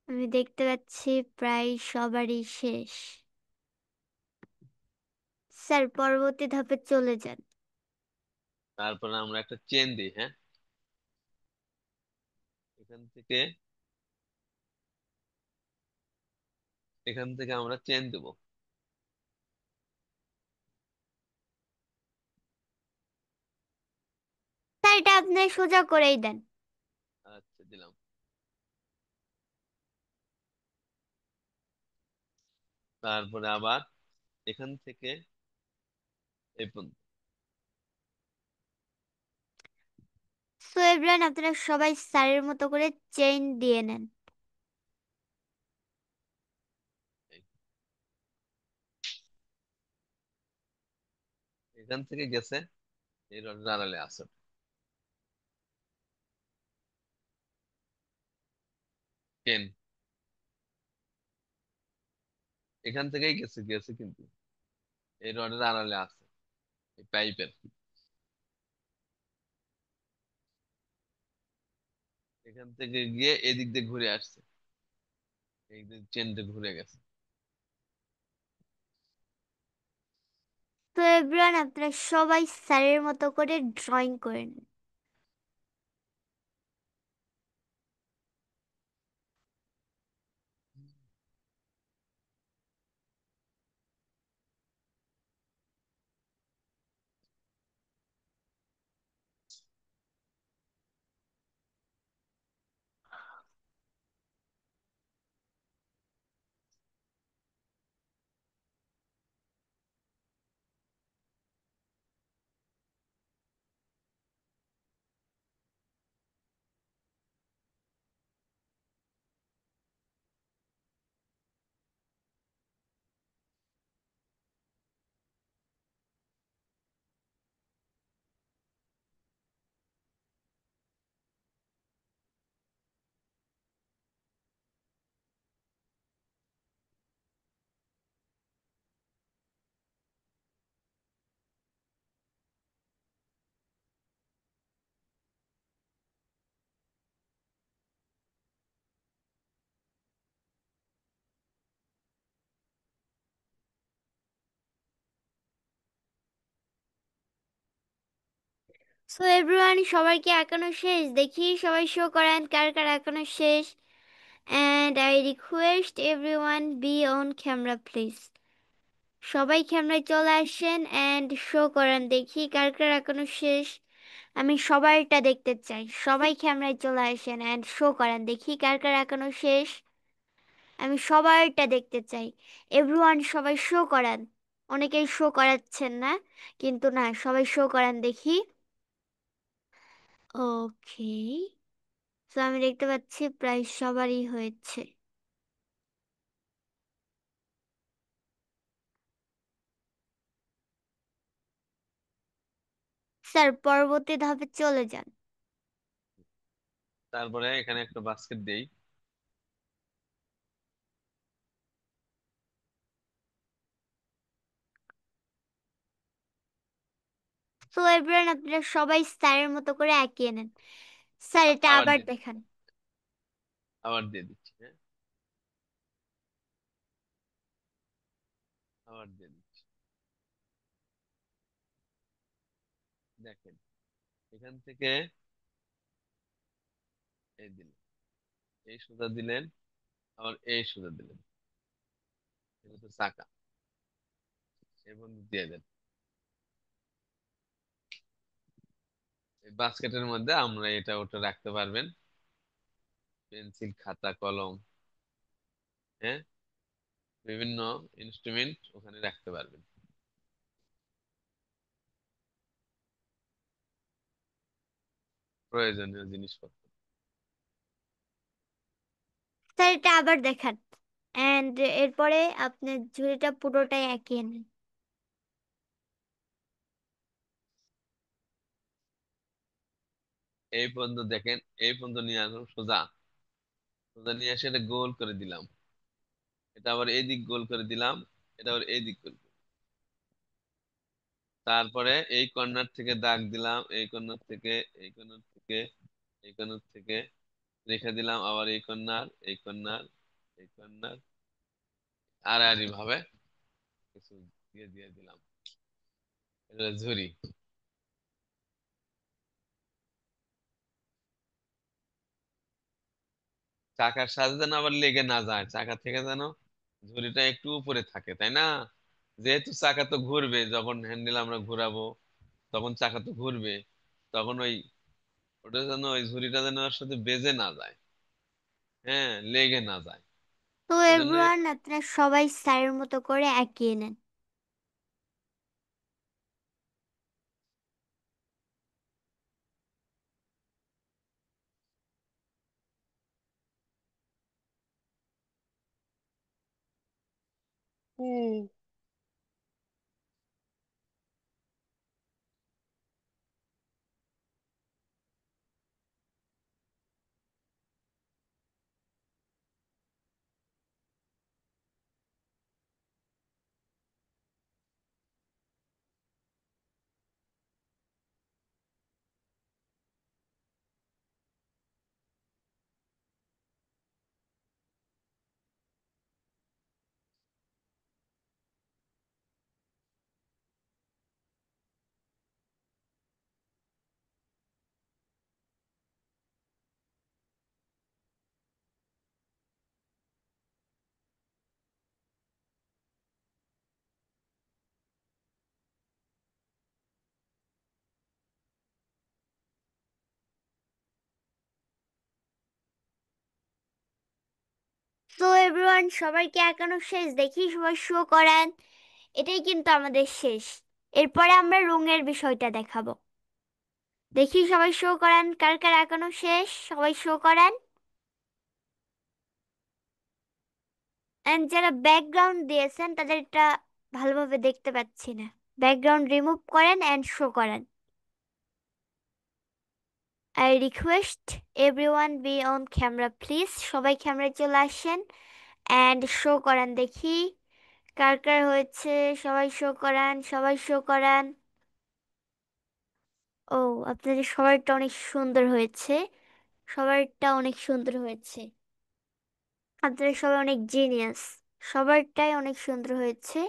[SPEAKER 1] আমি দেখতে পাচ্ছি প্রায় সবারই শেষ। স্যার, পরবর্তী ধাপে চলে যান।
[SPEAKER 4] তারপরে আমরা একটা চেন দিই, হ্যাঁ। এখান থেকে এখান থেকে আমরা চেন দেব।
[SPEAKER 1] স্যার, এটা আপনি সোজা করেই দেন।
[SPEAKER 4] আচ্ছা, দিলাম। তারপরে আবার এখান থেকে এই পর্যন্ত।
[SPEAKER 1] সো এভরিওয়ান, আপনারা সবাই স্যারের মতো করে চেইন দিয়ে নেন।
[SPEAKER 4] এই- এখান থেকে গেছে এই রডের আড়ালে আছে চেন। এখান থেকেই গেছে গেছে কিন্তু এই রডের আড়ালে আছে এই পাইপের। এখান থেকে গিয়ে এদিক দিয়ে ঘুরে আসছে, এই চেনটা ঘুরে গেছে।
[SPEAKER 1] তো এভরিওয়ান, আপনারা সবাই স্যারের মতো করে ড্রয়িং করে নেন। সো এভরিওয়ান, সবার কি আঁকানো শেষ? দেখি সবাই শো করেন কার কার আঁকানো শেষ। And I request everyone be on camera, please. সবাই ক্যামেরায় চলে আসেন and শো করেন দেখি কার কার আঁকানো শেষ। আমি সবারটা দেখতে চাই। সবাই ক্যামেরায় চলে আসেন and শো করেন দেখি কার কার আঁকানো শেষ। আমি সবারটা দেখতে চাই। এভরিওয়ান, সবাই শো করান। অনেকেই শো করাচ্ছেন না, কিন্তু না, সবাই শো করান দেখি। ওকে, তো আমি দেখতে পাচ্ছি প্রায় সবারই হয়েছে। স্যার, পরবর্তী ধাপে চলে যান।
[SPEAKER 4] তারপরে এখানে একটা বাস্কেট দেই।
[SPEAKER 1] তো এভরিওয়ান, আপনারা সবাই স্যারের মতো করে এঁকিয়ে নেন। স্যার, এটা
[SPEAKER 4] আবার
[SPEAKER 1] আবার
[SPEAKER 4] দিয়ে
[SPEAKER 1] দেখান।
[SPEAKER 4] আবার দিয়ে দিচ্ছি, হ্যাঁ। আবার দিয়ে দিচ্ছি। দেখেন, এখান থেকে এই দিলেন, এই সুতা দিলেন, আবার এই সুতা দিলেন, এটা তো চাকা। এবং দিয়ে দেন। বাস্কেটের মধ্যে আমরা এটা ওটা রাখতে পারবেন, পেন্সিল, খাতা, কলম, হ্যাঁ, বিভিন্ন ইনস্ট্রুমেন্ট ওখানে রাখতে পারবেন, প্রয়োজনীয় জিনিসপত্র।
[SPEAKER 1] স্যার এটা আবার দেখান, এন্ড এরপরে আপনি ঝুড়িটা পুরোটাই এঁকে নেন।
[SPEAKER 4] এই পর্যন্ত দেখেন, এই পর্যন্ত নিয়ে আসুন সোজা, সোজা নিয়ে এসে এটা গোল করে দিলাম, এটা আবার এই দিক গোল করে দিলাম, এটা আবার এই দিক গোল করে। তারপরে এই কর্নার থেকে দাগ দিলাম, এই কর্নার থেকে, এই কর্নার থেকে, এই কর্নার থেকে রেখে দিলাম, আবার এই কর্নার, এই কর্নার, এই কর্নার, আর ভাবে কিছু দিয়ে দিয়ে দিলাম, এটা ঝুরি। চাকার সাথে যেন আবার লেগে না যায়, চাকা থেকে যেন ঝুরিটা একটু উপরে থাকে, তাই না? যেহেতু চাকা তো ঘুরবে, যখন হ্যান্ডেল আমরা ঘোরাবো তখন চাকা তো ঘুরবে, তখন ওই ওটা যেন ওই ঝুরিটা যেন ওর সাথে বেজে না যায়, হ্যাঁ, লেগে না যায়,
[SPEAKER 1] তো
[SPEAKER 4] এজন্য।
[SPEAKER 1] এভরিওয়ান আপনারা সবাই স্যারের মতো করে এঁকে নেন। তো এভরিওয়ান সবাইকে একানো শেষ, দেখি সবাই শো করেন। এটাই কিন্তু আমাদের শেষ। এরপরে আমরা রঙের বিষয়টা দেখাবো। দেখি সবাই শো করেন, কার কার একানো শেষ, সবাই শো করেন। এন্ড যারা ব্যাকগ্রাউন্ড দিয়েছেন তাদের এটা ভালোভাবে দেখতে পাচ্ছি না। ব্যাকগ্রাউন্ড রিমুভ করেন এন্ড শো করেন। I request everyone be on camera please. সবাই ক্যামেরায় চলে আসেন এন্ড শো করেন, দেখি কার কার হয়েছে। সবাই শো করান, সবাই শো করান। ও, আপনাদের সবারটা অনেক সুন্দর হয়েছে, সবারটা অনেক সুন্দর হয়েছে। আপনারা সবাই অনেক জিনিয়াস, সবারটাই অনেক সুন্দর হয়েছে।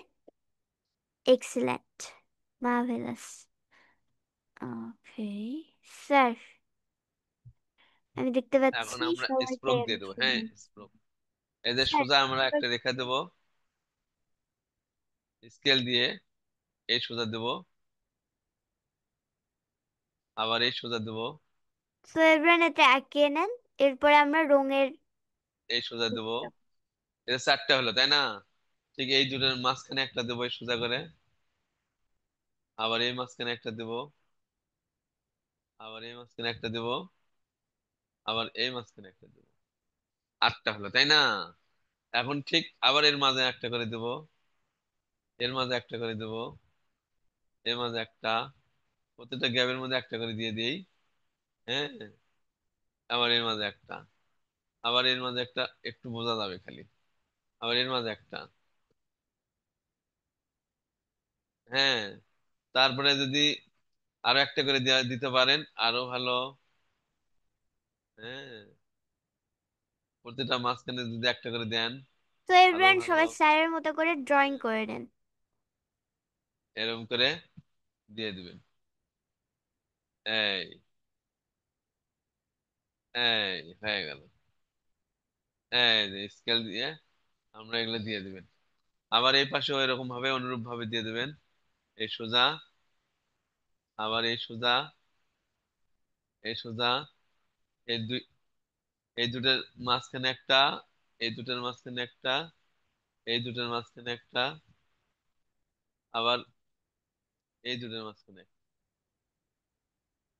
[SPEAKER 1] Excellent, marvellous. ওকে স্যার, আমি দেখতে
[SPEAKER 4] এখন
[SPEAKER 1] পাচ্ছি
[SPEAKER 4] আমরা
[SPEAKER 1] সবাইটাই
[SPEAKER 4] স্ট্রোক দিয়ে
[SPEAKER 1] অনেক
[SPEAKER 4] দেবো, হ্যাঁ,
[SPEAKER 1] সুন্দর হয়েছে।
[SPEAKER 4] স্ট্রোক। এই যে
[SPEAKER 1] স্যার
[SPEAKER 4] সোজা আমরা একটা রেখা দেবো, স্কেল দিয়ে এই সোজা দেবো, আবার এই সোজা দেবো,
[SPEAKER 1] তো এবার এটা এঁকে নেন, এরপরে আমরা রঙের।
[SPEAKER 4] এই সোজা দেবো। এটা চারটা হলো, তাই না? ঠিক এই দুটোর মাঝখানে একটা দেবো এই সোজা করে, আবার এই মাঝখানে একটা দেবো, আবার এই মাঝখানে একটা দেবো, আবার এই মাঝখানে একটা দেবো। আটটা হলো, তাই না? এখন ঠিক আবার এর মাঝে একটা করে দেবো, এর মাঝে একটা করে দেবো, এর মাঝে একটা, প্রত্যেকটা গ্যাপের মধ্যে একটা করে দিয়ে দিই, হ্যাঁ, আবার এর মাঝে একটা, আবার এর মাঝে একটা, একটু বোঝা যাবে খালি, আবার এর মাঝে একটা, হ্যাঁ। তারপরে যদি আরো একটা করে দিতে পারেন আরো ভালো, হ্যাঁ, প্রতিটা মাঝখানে যদি একটা করে দেন
[SPEAKER 1] তো
[SPEAKER 4] আরো
[SPEAKER 1] এবার
[SPEAKER 4] ভালো,
[SPEAKER 1] সবাই স্যারের মতো করে ড্রয়িং
[SPEAKER 4] হ্যাঁ,
[SPEAKER 1] করে নেন।
[SPEAKER 4] এরকম করে দিয়ে দিবেন, এই এই হয়ে গেল, এই যে স্কেল দিয়ে আমরা এগুলো দিয়ে দিবেন। আবার এই পাশেও এরকম ভাবে অনুরূপ ভাবে দিয়ে দিবেন, এই সোজা, আবার এই সোজা, এই সোজা, এই দুই, এই দুটার মাঝখানে একটা, এই দুটার মাঝখানে একটা, এই দুটার মাঝখানে একটা, আবার এই দুটার মাঝখানে একটা,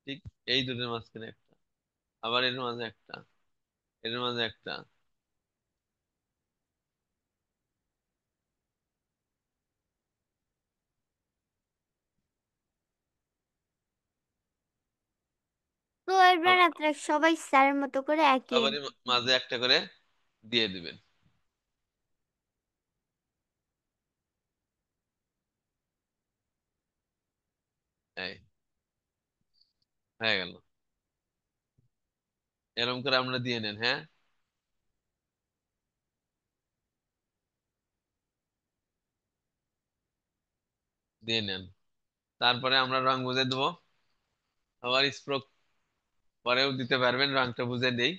[SPEAKER 4] ঠিক এই দুটার মাঝখানে একটা, আবার এর মাঝে একটা, এর মাঝে একটা।
[SPEAKER 1] তো এবার আপনারা সবাই স্যারের মতো করে এঁকেন।
[SPEAKER 4] সবারই মাঝে একটা করে দিয়ে দিবেন। এই হয়ে গেল। এরকম করে আমরা দিয়ে নেন, হ্যাঁ। দিয়ে নেন। তারপরে আমরা রং বুঝে দেবো। আবার স্ট্রোক পরেও দিতে পারবেন, রংটা বুঝে দেই।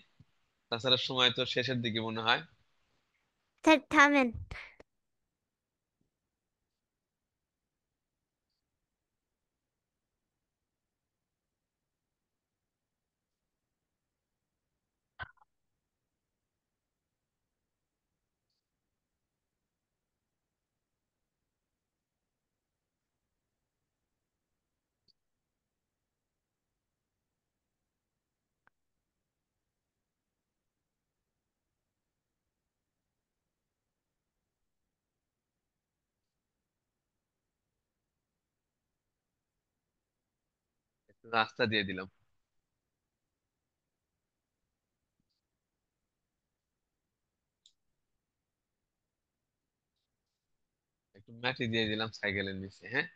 [SPEAKER 4] তাছাড়া সময় তো শেষের দিকে মনে হয়।
[SPEAKER 1] স্যার থামেন।
[SPEAKER 4] একটু রাস্তা দিয়ে দিলাম। একটু মাটি দিয়ে দিলাম সাইকেলের নিচে, হ্যাঁ।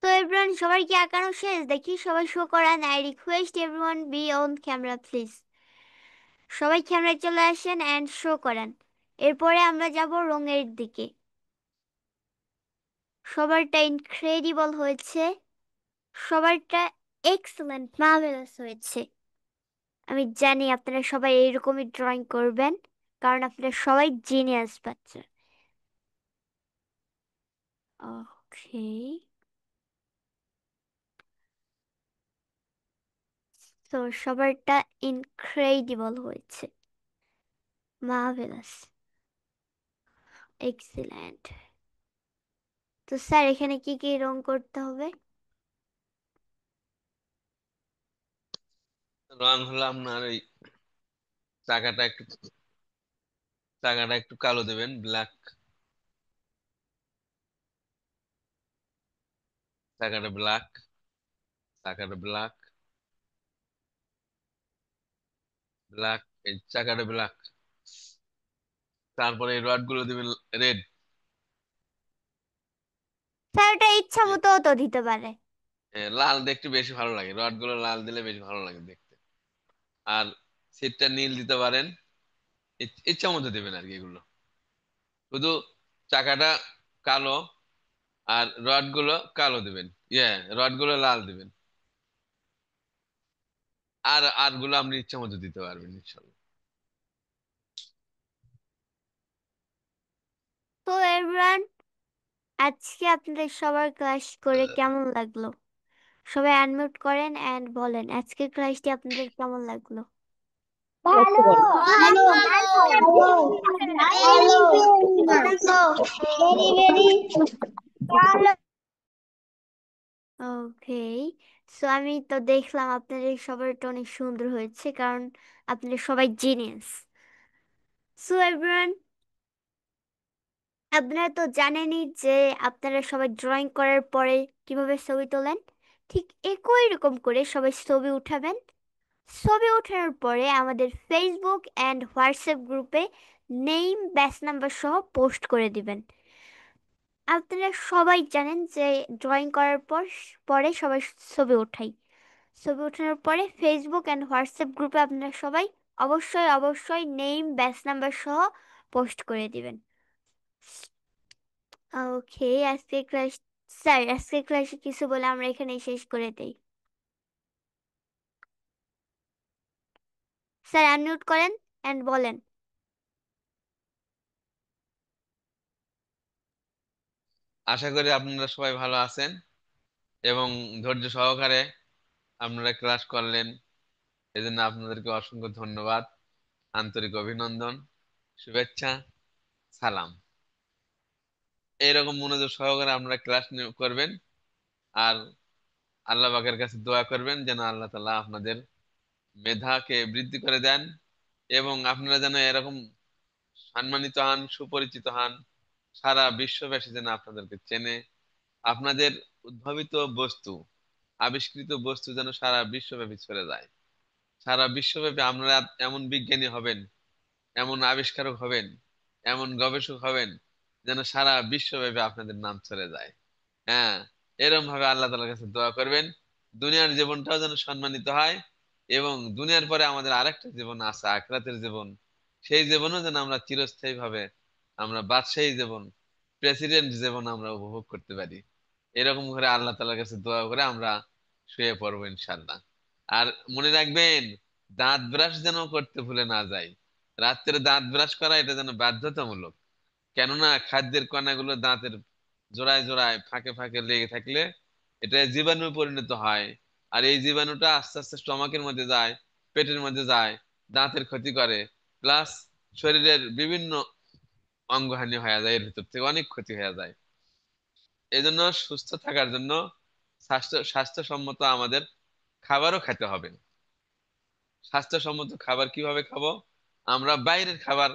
[SPEAKER 1] তো এভরিওয়ান, সবার কি আঁকানো শেষ? দেখি সবাই শো করান। I request everyone be on camera please. সবাই ক্যামেরায় চলে আসেন অ্যান্ড শো করান। এরপরে আমরা যাব রঙের দিকে। সবারটা ইনক্রেডিবল হয়েছে, সবারটা এক্সেলেন্ট মার্ভেলাস হয়েছে। আমি জানি আপনারা সবাই এইরকমই ড্রয়িং করবেন, কারণ আপনারা সবাই জিনিয়াস বাচ্চা। ওকে, তো সবারটা ইনক্রেডিবল হয়েছে, মার্ভেলাস, এক্সিলেন্ট। তো স্যার, এখানে কি কি রং করতে হবে?
[SPEAKER 4] রং হলো আপনার এই চাকাটা একটু, চাকাটা একটু কালো দেবেন, ব্ল্যাক। চাকাটা ব্ল্যাক, চাকাটা ব্ল্যাক, ব্ল্যাক, এই চাকাটা ব্ল্যাক। তারপরে এই রড গুলো দিবেন রেড।
[SPEAKER 1] স্যার, ওটা ইচ্ছা মতো তো দিতে পারে।
[SPEAKER 4] লাল দেখতে বেশি ভালো লাগে, রড গুলো লাল দিলে বেশি ভালো লাগে দেখতে। আর সিটটা নীল দিতে পারেন, ইচ্ছা মতো দেবেন আর কি। এগুলো শুধু চাকাটা কালো, আর রড গুলো কালো দিবেন, রড গুলো লাল দিবেন। আর আর গুলো আপনি ইচ্ছা মতো দিতে পারবেন ইনশাল্লাহ।
[SPEAKER 1] তো এভরিওয়ান, আজকে আপনাদের সবার ক্লাস করে কেমন লাগলো? সবাই আনমিউট করেন এন্ড বলেন আজকের ক্লাসটি আপনাদের কেমন লাগলো।
[SPEAKER 2] ভালো।
[SPEAKER 1] ভালো।
[SPEAKER 2] ভালো। ভেরি ভেরি ভালো।
[SPEAKER 1] ওকে, সো আমি তো দেখলাম আপনাদের সবারটা অনেক সুন্দর হয়েছে, কারণ আপনারা সবাই জিনিয়াস। সো এভরিওয়ান, আপনারা তো জানেনই যে আপনারা সবাই ড্রয়িং করার পরে কিভাবে ছবি তোলেন। ঠিক একই রকম করে সবাই ছবি উঠাবেন। ছবি ওঠানোর পরে আমাদের ফেসবুক অ্যান্ড হোয়াটসঅ্যাপ গ্রুপে নেম ব্যাচ নাম্বার সহ পোস্ট করে দিবেন। আপনারা সবাই জানেন যে ড্রয়িং করার পরে সবাই ছবি ওঠাই। ছবি ওঠানোর পরে ফেসবুক অ্যান্ড হোয়াটসঅ্যাপ গ্রুপে আপনারা সবাই অবশ্যই অবশ্যই নেম ব্যাচ নাম্বার সহ পোস্ট করে দিবেন। ওকে, আজকে ক্লাস, স্যার আজকে ক্লাসে কিছু বলে আমরা এখানেই শেষ করে দেই। স্যার আনমিউট করেন অ্যান্ড বলেন।
[SPEAKER 4] আশা করি আপনারা সবাই ভালো আছেন এবং ধৈর্য সহকারে আপনারা ক্লাস করলেন। এজন্য আপনাদেরকে অসংখ্য ধন্যবাদ, আন্তরিক অভিনন্দন, শুভেচ্ছা, সালাম। এইরকম মনোযোগ সহকারে আপনারা ক্লাস করবেন আর আল্লাহ পাকের কাছে দোয়া করবেন যেন আল্লাহ তাআলা আপনাদের মেধাকে বৃদ্ধি করে দেন এবং আপনারা যেন এরকম সম্মানিত হন, সুপরিচিত হন, সারা বিশ্ববাসী যেন আপনাদেরকে চেনে, আপনাদের উদ্ভাবিত বস্তু, আবিষ্কৃত বস্তু যেন সারা বিশ্বব্যাপী ছড়ে যায়। সারা বিশ্বব্যাপী আপনারা এমন বিজ্ঞানী হবেন, এমন আবিষ্কারক হবেন, এমন গবেষক হবেন যেন সারা বিশ্বব্যাপী আপনাদের নাম ছড়ে যায়। হ্যাঁ, এরকম ভাবে আল্লাহ তাআলার কাছে দোয়া করবেন দুনিয়ার জীবনটাও যেন সম্মানিত হয় এবং দুনিয়ার পরে আমাদের আরেকটা জীবন আছে, আখিরাতের জীবন। সেই জীবনও যেন আমরা চিরস্থায়ী ভাবে আমরা বাদশাহী জীবন, প্রেসিডেন্ট জীবন আমরা উপভোগ করতে পারি। এরকম করে আল্লাহ তাআলার কাছে দোয়া করে আমরা শুয়ে পড়বো ইনশাল্লাহ। আর মনে রাখবেন, দাঁত ব্রাশ যেন করতে ভুলে না যায়। রাত্রে দাঁত ব্রাশ করা এটা যেন বাধ্যতামূলক। কেননা খাদ্যের কণাগুলো দাঁতের জোড়ায় জোড়ায় ফাঁকে ফাঁকে লেগে থাকলে এটা জীবাণু পরিণত হয়। আর এই জীবাণুটা আস্তে আস্তে স্টমাকের মধ্যে যায়, পেটের মধ্যে যায়, দাঁতের ক্ষতি করে, প্লাস শরীরের বিভিন্ন অঙ্গহানি হয়ে যায়, এর ভিতর থেকে অনেক ক্ষতি হয়ে যায়। এই জন্য সুস্থ থাকার জন্য স্বাস্থ্যসম্মত আমাদের খাবারও খেতে হবে। স্বাস্থ্যসম্মত খাবার কিভাবে খাবো? আমরা বাইরের খাবার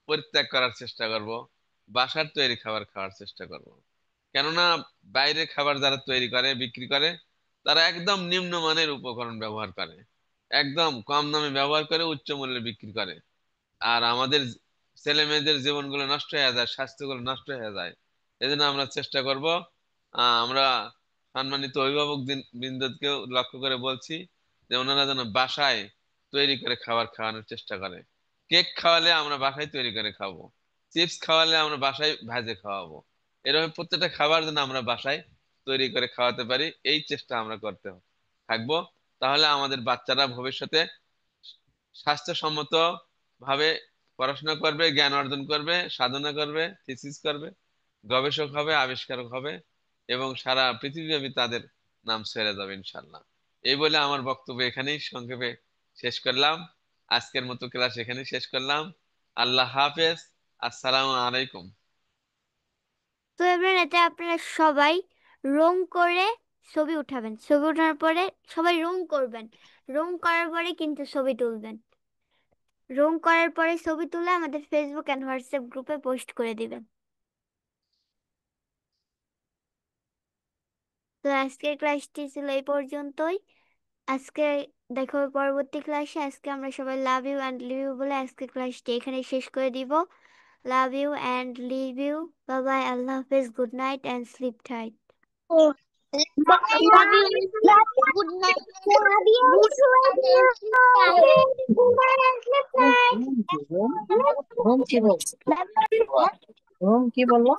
[SPEAKER 4] পরিত্যাগ করার চেষ্টা করব, বাসার তৈরি খাবার খাওয়ার চেষ্টা করব। কেননা বাইরের খাবার যারা তৈরি করে বিক্রি করে তারা একদম নিম্নমানের উপকরণ ব্যবহার করে, একদম কম দামে ব্যবহার করে উচ্চ মূল্যে বিক্রি করে। আর আমাদের ছেলে মেয়েদের জীবনগুলো নষ্ট হয়ে যায়, স্বাস্থ্যগুলো নষ্ট হয়ে যায়। এজন্য আমরা চেষ্টা করব, আমরা সম্মানিত অভিভাবক বৃন্দকেও লক্ষ্য করে বলছি যে ওনারা যেন বাসায় তৈরি করে খাবার খাওয়ানোর চেষ্টা করে। কেক খাওয়ালে আমরা বাসায় তৈরি করে খাবো, চিপস খাওয়ালে আমরা বাসায় ভাজে খাওয়াবো। এরকম প্রত্যেকটা খাবার যেন আমরা বাসায় তৈরি করে খাওয়াতে পারি, এই চেষ্টা আমরা করতে থাকবো। তাহলে আমাদের বাচ্চারা ভবিষ্যতে স্বাস্থ্যসম্মত ভাবে পড়াশোনা করবে, জ্ঞান অর্জন করবে, সাধনা করবে, থিসিস করবে, গবেষক হবে, আবিষ্কারক হবে এবং সারা পৃথিবীব্যাপী তাদের নাম ছেড়ে যাবে ইনশাল্লাহ। এই বলে আমার বক্তব্য এখানেই সংক্ষেপে শেষ করলাম। আজকের মতো ক্লাস এখানেই শেষ করলাম। আল্লাহ হাফেজ। আসসালামু আলাইকুম।
[SPEAKER 1] তো এবার এতে আপনারা সবাই রং করে ছবি উঠাবেন। ছবি ওঠানোর পরে সবাই রং করবেন। রং করার পরে কিন্তু ছবি তুলবেন। রং করার পরে ছবি তুলে আমাদের ফেসবুক অ্যান্ড হোয়াটসঅ্যাপ গ্রুপে পোস্ট করে দিবেন। তো আজকের ক্লাসটি ছিল এই পর্যন্তই। আজকে দেখো পরবর্তী ক্লাসে। আজকে আমরা সবাই love you and leave you বলে আজকে ক্লাসটি এখানে শেষ করে দিব। Love you and leave you. Bye bye, আল্লাহ হাফেজ, good night and sleep tight.
[SPEAKER 2] love you. Good night. Love you. Good night.
[SPEAKER 5] Room কি বলছে? রুম কি বললো?